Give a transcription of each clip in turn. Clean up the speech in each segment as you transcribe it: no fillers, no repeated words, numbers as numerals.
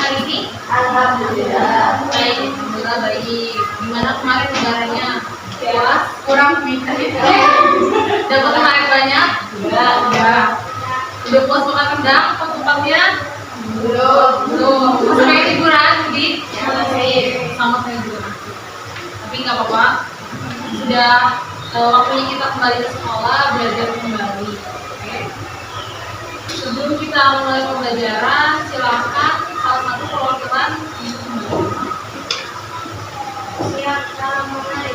hari ini? Alhamdulillah. Baik, alhamdulillah baik. Gimana kemarin lebarannya? Puas? Kurang bisa ya. Dapat kemarin banyak? Enggak. Udah puas makan rendang apa tempatnya? Belum. Masih kayak liburan, Budi? Ya, masih. Sama saya juga. Tapi nggak apa-apa. Sudah waktunya kita kembali ke sekolah, belajar kembali. Oke. Sebelum kita mulai pembelajaran, silakan salah satu perwakilan silakan mulai.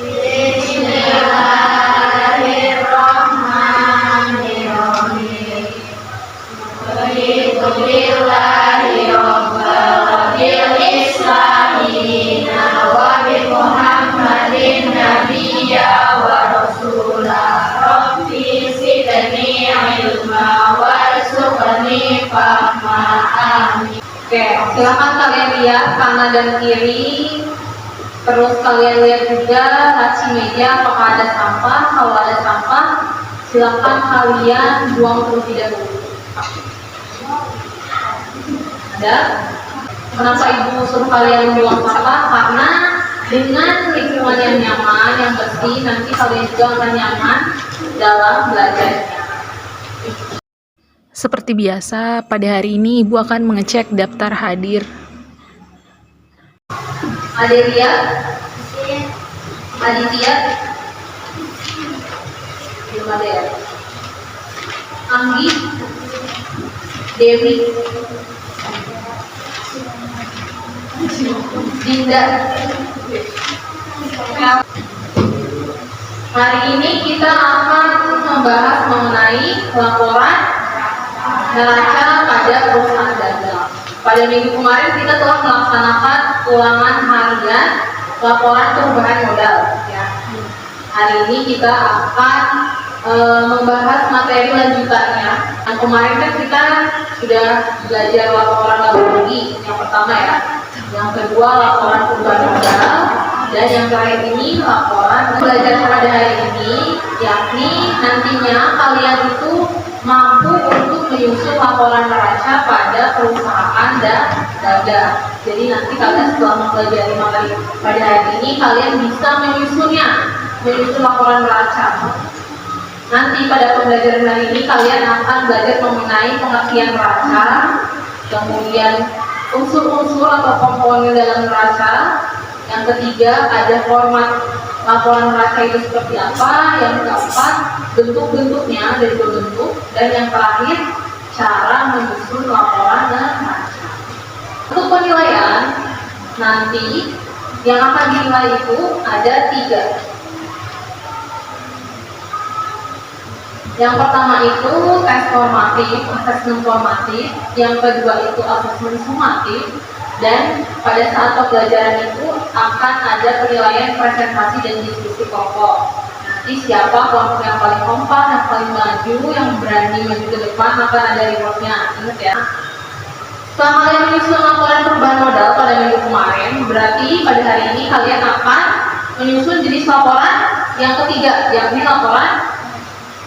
Bismillahirrahmanirrahim. Alhamdulillahi rabbil islamin wa bi Muhammadin nabiyya wa rasulah. Rabbi zidni ilma warzuqni fahma. Amin. Oke, silakan kalian lihat kanan dan kiri. Terus kalian lihat juga laci meja apakah ada sampah. Kalau ada sampah, silakan kalian buang terlebih dahulu. Ada? Kenapa ibu suruh kalian buang sampah? Karena dengan lingkungan yang nyaman, yang bersih, nanti kalian juga akan nyaman dalam belajarnya. Seperti biasa, pada hari ini Ibu akan mengecek daftar hadir. Adelia, Aditya, belum ada ya. Anggi, Dewi, Dinda. Hari ini kita akan membahas mengenai laporan neraca pada perusahaan dagang. Pada minggu kemarin kita telah melaksanakan ulangan harian laporan perubahan modal. Ya. Hari ini kita akan membahas materi lanjutannya. Yang kemarin kan kita sudah belajar laporan laba rugi yang pertama ya. Yang kedua laporan perubahan modal, dan yang terakhir ini laporan belajar pada hari ini, yakni nantinya kalian itu mampu untuk menyusun laporan neraca pada perusahaan dan dagang. Jadi nanti kalian setelah mempelajari materi pada hari ini, kalian bisa menyusun laporan neraca. Nanti pada pembelajaran hari ini kalian akan belajar mengenai pengertian neraca, kemudian unsur-unsur atau komponen dalam neraca. Yang ketiga ada format laporan neraca itu seperti apa. Yang keempat bentuk-bentuknya, ada dua bentuk. Dan yang terakhir cara menyusun laporan neraca. Untuk penilaian nanti yang akan dinilai itu ada 3. Yang pertama itu tes formatif, asesmen formatif. Yang kedua itu asesmen sumatif. Dan pada saat pembelajaran itu akan ada penilaian presentasi dan diskusi kelompok. Nanti siapa kelompok yang paling kompak, yang paling maju, yang berani maju ke depan, akan ada rewardnya. Ingat ya. Setelah kalian menyusun laporan perubahan modal pada minggu kemarin, berarti pada hari ini kalian akan menyusun jenis laporan yang ketiga, yakni laporan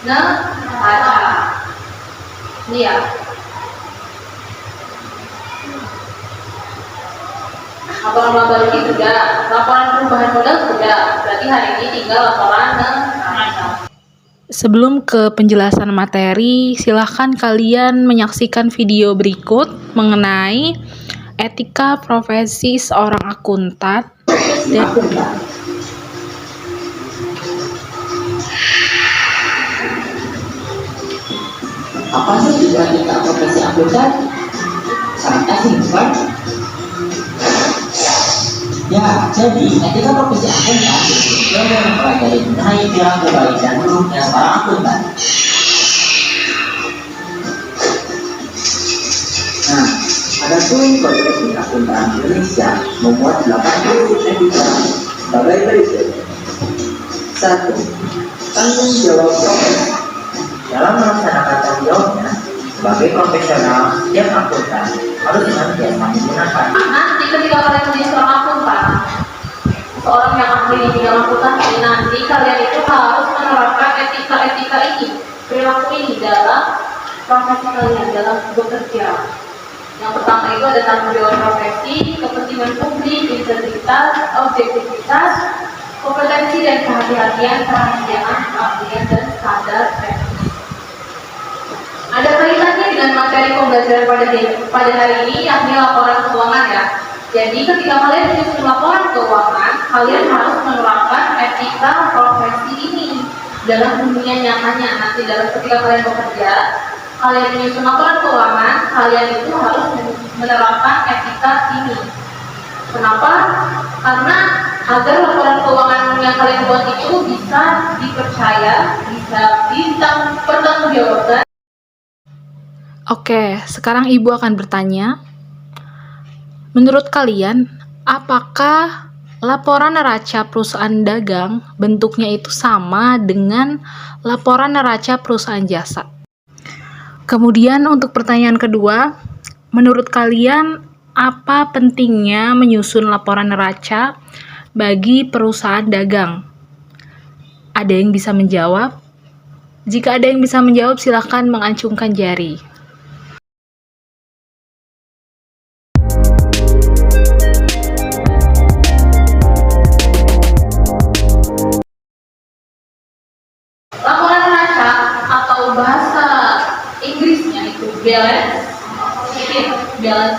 neraca. Ini ya. Laporan laba rugi sudah, laporan perubahan modal sudah. Berarti hari ini tinggal laporan neraca. Sebelum ke penjelasan materi, silahkan kalian menyaksikan video berikut mengenai etika profesi seorang akuntan dan apa sih etika profesi akuntan? Sangat simpel. Ya, jadi etika profesi akuntan yang mempelajari mengenai perilaku baik dan buruknya seorang akuntan. Nah, ada pun profesi akuntan Indonesia memuat 8 prinsip etika sebagai berikut. 1. Tanggung jawab profesi. Dalam melaksanakan tanggung jawabnya sebagai profesional, setiap akuntan harus senantiasa menggunakan. Nanti ketika kalian menjadi seorang akuntan, seorang yang ahli di bidang akuntansi, nanti kalian itu harus menerapkan etika-etika ini, perilaku ini dalam profesi kalian, dalam bekerja. Yang pertama itu ada tanggung jawab profesi, kepentingan publik, integritas, objektivitas, kompetensi dan kehati-hatian, kerahasiaan, keahlian, dan standar teknis. Ada kaitannya dengan materi pembelajaran pada hari ini, yakni laporan keuangan ya. Jadi ketika kalian menyusun laporan keuangan, kalian harus menerapkan etika profesi ini dalam dunia nyatanya. Nanti dalam ketika kalian bekerja, kalian menyusun laporan keuangan, kalian itu harus menerapkan etika ini. Kenapa? Karena agar laporan keuangan yang kalian buat itu bisa dipercaya, bisa dipertanggungjawabkan. Oke, sekarang Ibu akan bertanya, menurut kalian, apakah laporan neraca perusahaan dagang bentuknya itu sama dengan laporan neraca perusahaan jasa? Kemudian untuk pertanyaan kedua, menurut kalian apa pentingnya menyusun laporan neraca bagi perusahaan dagang? Ada yang bisa menjawab? Jika ada yang bisa menjawab, silakan mengacungkan jari. Laporan neraca atau bahasa Inggrisnya itu balance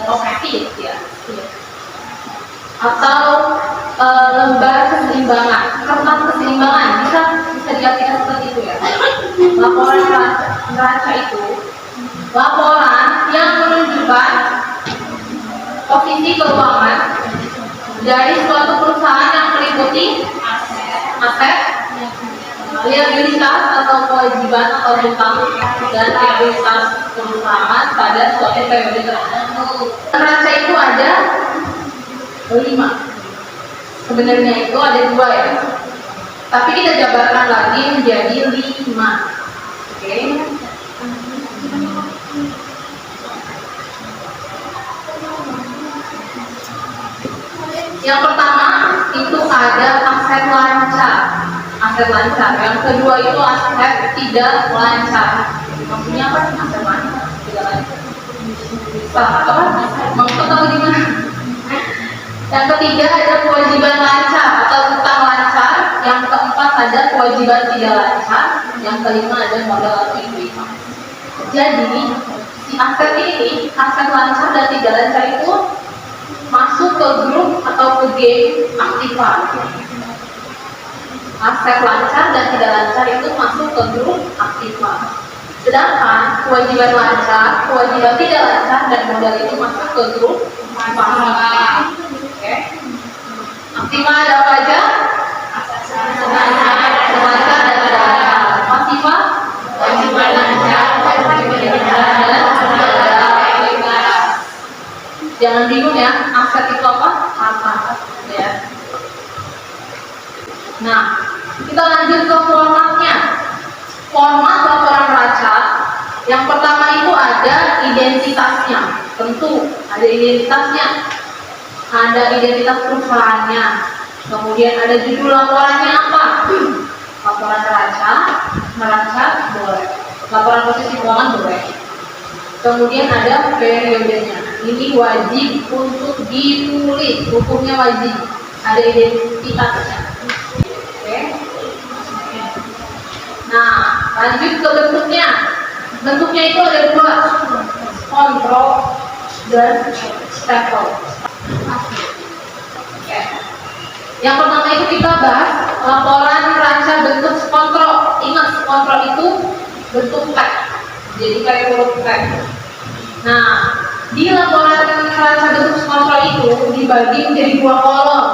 of sheet ya, atau lembar keseimbangan, kertas keseimbangan, bisa diartikan seperti itu ya. Laporan neraca itu laporan yang menunjukkan posisi keuangan dari suatu perusahaan yang meliputi aset, liabilitas atau kewajiban atau hutang, dan ekuitas perusahaan pada suatu periode tertentu. Neraca itu ada 5. Sebenarnya itu ada 2 ya, tapi kita jabarkan lagi menjadi 5. Oke. Yang pertama itu ada aset lancar. Yang kedua itu aset tidak lancar. Maksudnya apa sih aset lancar? Tidak lancar. Maksud atau gimana? Yang ketiga ada kewajiban lancar atau hutang lancar. Yang keempat ada kewajiban tidak lancar. Yang kelima ada modal atau ekuitas. Jadi si aset ini, aset lancar dan tidak lancar itu masuk ke grup atau ke game aktiva. Aset lancar dan tidak lancar itu masuk ke grup aktiva. Sedangkan kewajiban lancar, kewajiban tidak lancar, dan modal itu masuk ke grup pasifah. Oke. Aktiva ada apa aja? Lancar dan tidak lancar. Pasifah? Kewajiban lancar, jangan bingung ya, aset itu apa? Harta. Ya. Nah, kita lanjut ke formatnya. Format laporan neraca, yang pertama itu ada identitasnya. Tentu ada identitasnya. Ada identitas perusahaannya. Kemudian ada judul laporannya apa? Laporan neraca boleh. Laporan posisi keuangan boleh. Kemudian ada periodenya. Ini wajib untuk ditulis, hukumnya wajib. Ada identitasnya. Oke. Nah, lanjut ke bentuknya. Bentuknya itu ada 2, kontrol dan staple. Oke. Yang pertama itu kita bahas laporan neraca bentuk kontrol. Ingat, kontrol itu bentuk tag. Jadi kayak huruf tag. Nah, di laporan neraca bentuk kontrol itu dibagi menjadi 2 kolom.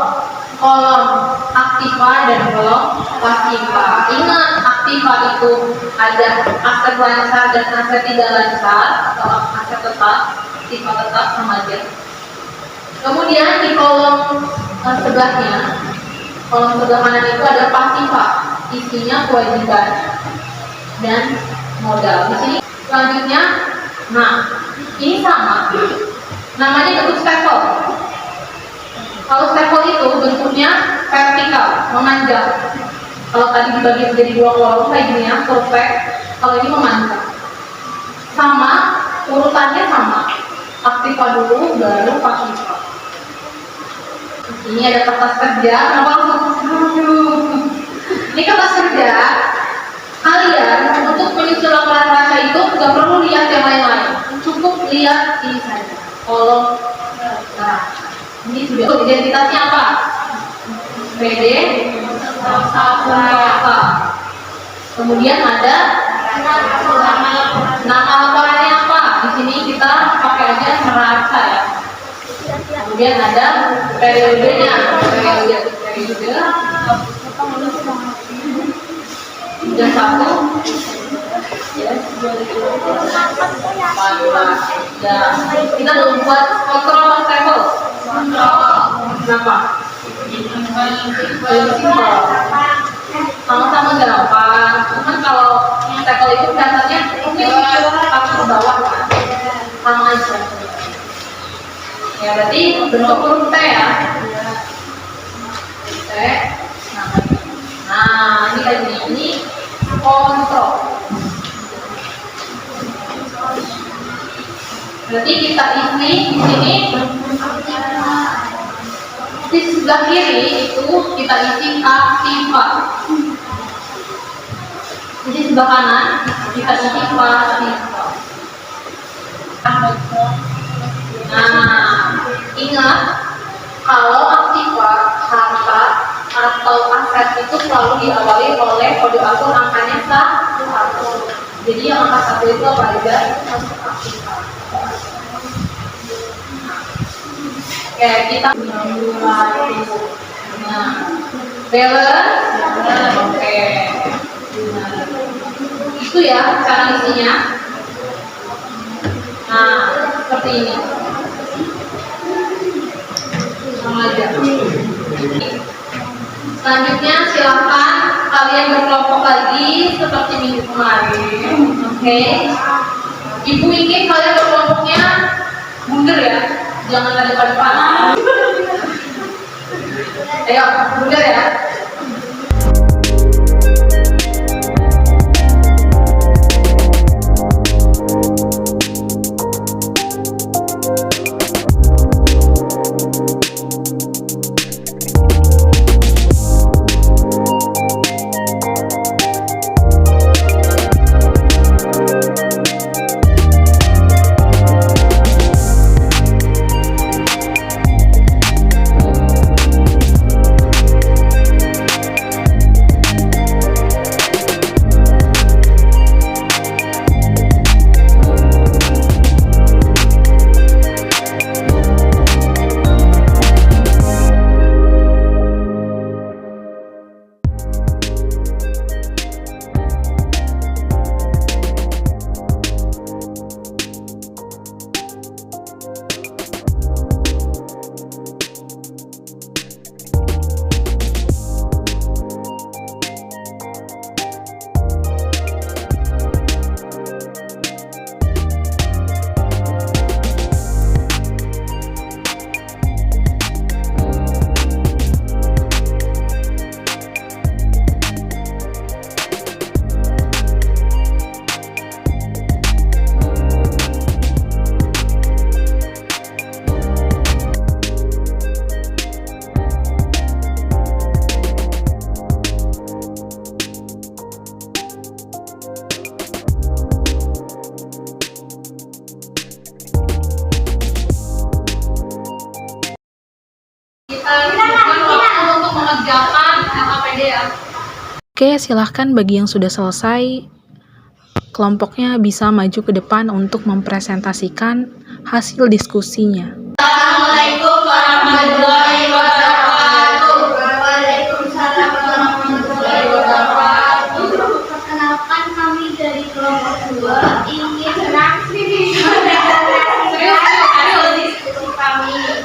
Kolom aktiva dan kolom pasifa. Ingat, aktiva itu ada aset lancar dan aset tidak lancar, atau aset tetap, aktiva tetap sama aja. Kemudian di kolom sebelahnya, kolom sebelah kanan itu ada pasifa, isinya kewajiban dan modal. Di sini selanjutnya, nah ini sama, namanya bentuk staple. Kalau staple itu bentuknya vertikal, memanjang. Kalau tadi dibagi menjadi 2 kolom kayak gini ya, perfect. Kalau ini memanjang. Sama, urutannya sama. aktiva dulu, baru pasifa. Ini ada kertas kerja, kenapa langsung? Ini kertas kerja. Kalian untuk menyusun laporan neraca itu nggak perlu lihat yang lain-lain, cukup lihat ini saja, kolom neraca. Ini sudah identitasnya apa? PD, Saka. Kemudian ada nama laporannya apa? Di sini kita pakai aja neraca ya. Kemudian ada periodenya, periode. Sudah satu. Ya. Kita belum buat kontrol table. Kenapa? Sama-sama gampang. Cuman kalau table itu dasarnya mungkin pakai ke bawah kan. Sama aja. Ya berarti bentuk huruf T ya. T. Nah, ini kayak gini. Ini kontrol. Berarti kita isi di sini di sebelah kiri itu kita isi aktiva. Di sebelah kanan kita isi pasifa. Nah, ingat kalau aktiva, harta atau aset itu selalu diawali oleh kode akun angkanya 1. Jadi yang angka 1 itu apa aja? Itu masuk aktiva. Oke, kita mulai. Nah, balance. Oke. Itu ya cara isinya. Nah, seperti ini. Sama aja. Selanjutnya silakan kalian berkelompok lagi seperti minggu kemarin. Oke. Ibu ingin kalian berkelompoknya mundur ya, jangan ada depan-depan. Ayo, mundur ya. Oke, silahkan bagi yang sudah selesai, kelompoknya bisa maju ke depan untuk mempresentasikan hasil diskusinya. Assalamualaikum warahmatullahi wabarakatuh. Waalaikumsalam warahmatullahi wabarakatuh. Perkenalkan, kami dari kelompok 2 ingin diskusi kami.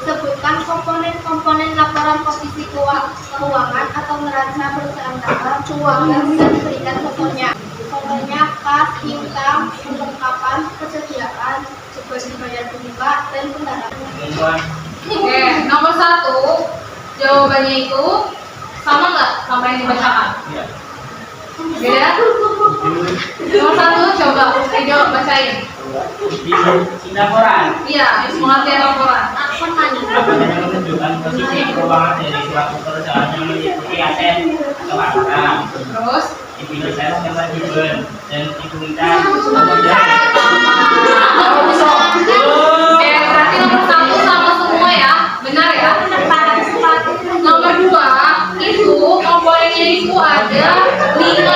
Sebutkan komponen-komponen laporan posisi keuangan atau neraca perusahaan keuangan yang bisa diberikan contohnya. Contohnya kas, income, perlengkapan, kesediaan, juga dibayar bunga dan pendapatan. Oke, nomor 1 jawabannya itu sama nggak sama yang dibacakan? Beda? Nomor 1 coba, ayo bacain. Di laporan. Iya, pengertian laporan. Apakah dalam menunjukkan posisi keuangan dari suatu perusahaan yang meliputi aset atau barang, Terus, diproses kewajiban dan diminta kemudian. oke, berarti nomor 1 sama semua ya, benar ya? Nomor 2 itu komponennya itu ada 5.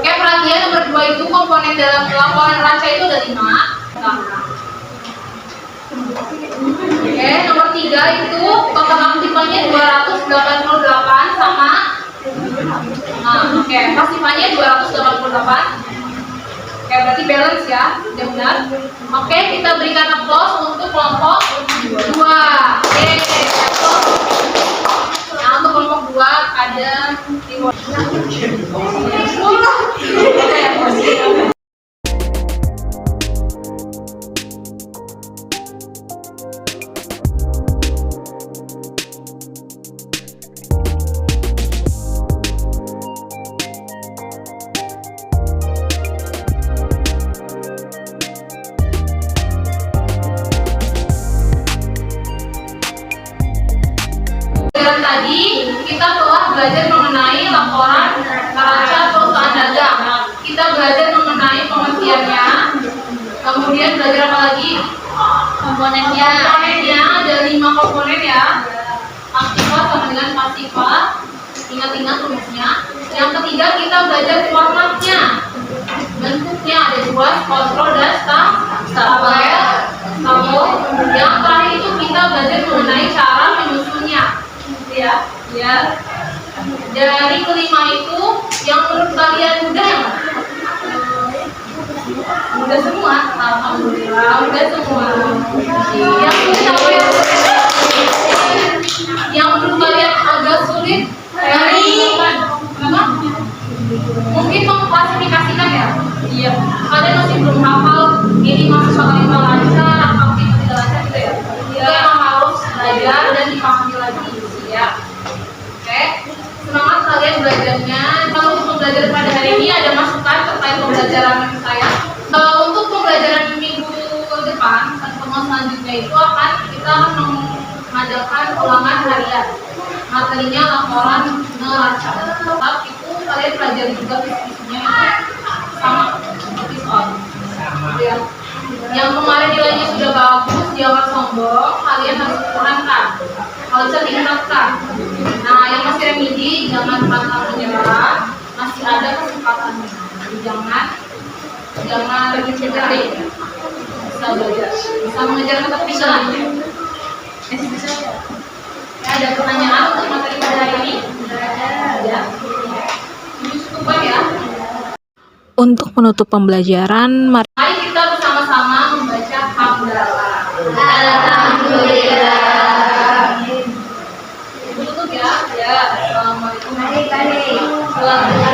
Oke, perhatian nomor 2 itu komponen dalam laporan neraca itu ada 5. Oke, nomor 3 itu total aktifanya 288 sama. Nah, oke, pasifannya 288. Oke, berarti balance ya, udah benar. Oke, kita berikan applause untuk kelompok 2. Oke, applause. Nah, untuk kelompok 2 ada tadi kita telah belajar mengenai laporan neraca perusahaan dagang. Kita belajar mengenai pengertiannya. Kemudian belajar apa lagi? Komponennya. Komponennya ada 5 komponen ya. Aktiva sama dengan pasiva. Ingat-ingat rumusnya. Yang ketiga kita belajar formatnya. Bentuknya ada 2, kontrol dan tabel. Yang terakhir itu kita belajar mengenai cara menyusunnya. Ya, ya. Dari kelima itu yang menurut kalian mudah yang mana? Mudah semua, alhamdulillah mudah semua. Yang sulit apa ya? Yang menurut kalian agak sulit dari apa? Mungkin mengklasifikasikan ya? Iya. Kalian masih belum hafal ini masuk kalimat lancar, atau tidak lancar gitu ya? Itu yang harus belajar dan dipahami lagi. Ya, oke. Semangat kalian belajarnya. Kalau untuk pembelajaran pada hari ini ada masukan terkait pembelajaran saya. Untuk pembelajaran minggu depan, pertemuan selanjutnya itu kita akan mengadakan ulangan harian. Materinya laporan neraca. Tetap itu kalian pelajari juga visi-visinya sama seperti soal. Ya. Yang kemarin nilainya sudah bagus, jangan sombong. Kalian harus kurangkan. Kalau bisa diingatkan. Nah, yang masih remedi jangan pantang menyerah. Masih ada kesempatannya. Jadi jangan mencederai. Bisa belajar, bisa mengejar ketertinggalan. Ya, ada pertanyaan untuk materi pada hari ini? Ada. Ini cukup ya. Untuk menutup pembelajaran, mari kita bersama-sama membaca hamdalah. Alhamdulillah. Tutup ya. Ya. Assalamualaikum warahmatullahi wabarakatuh.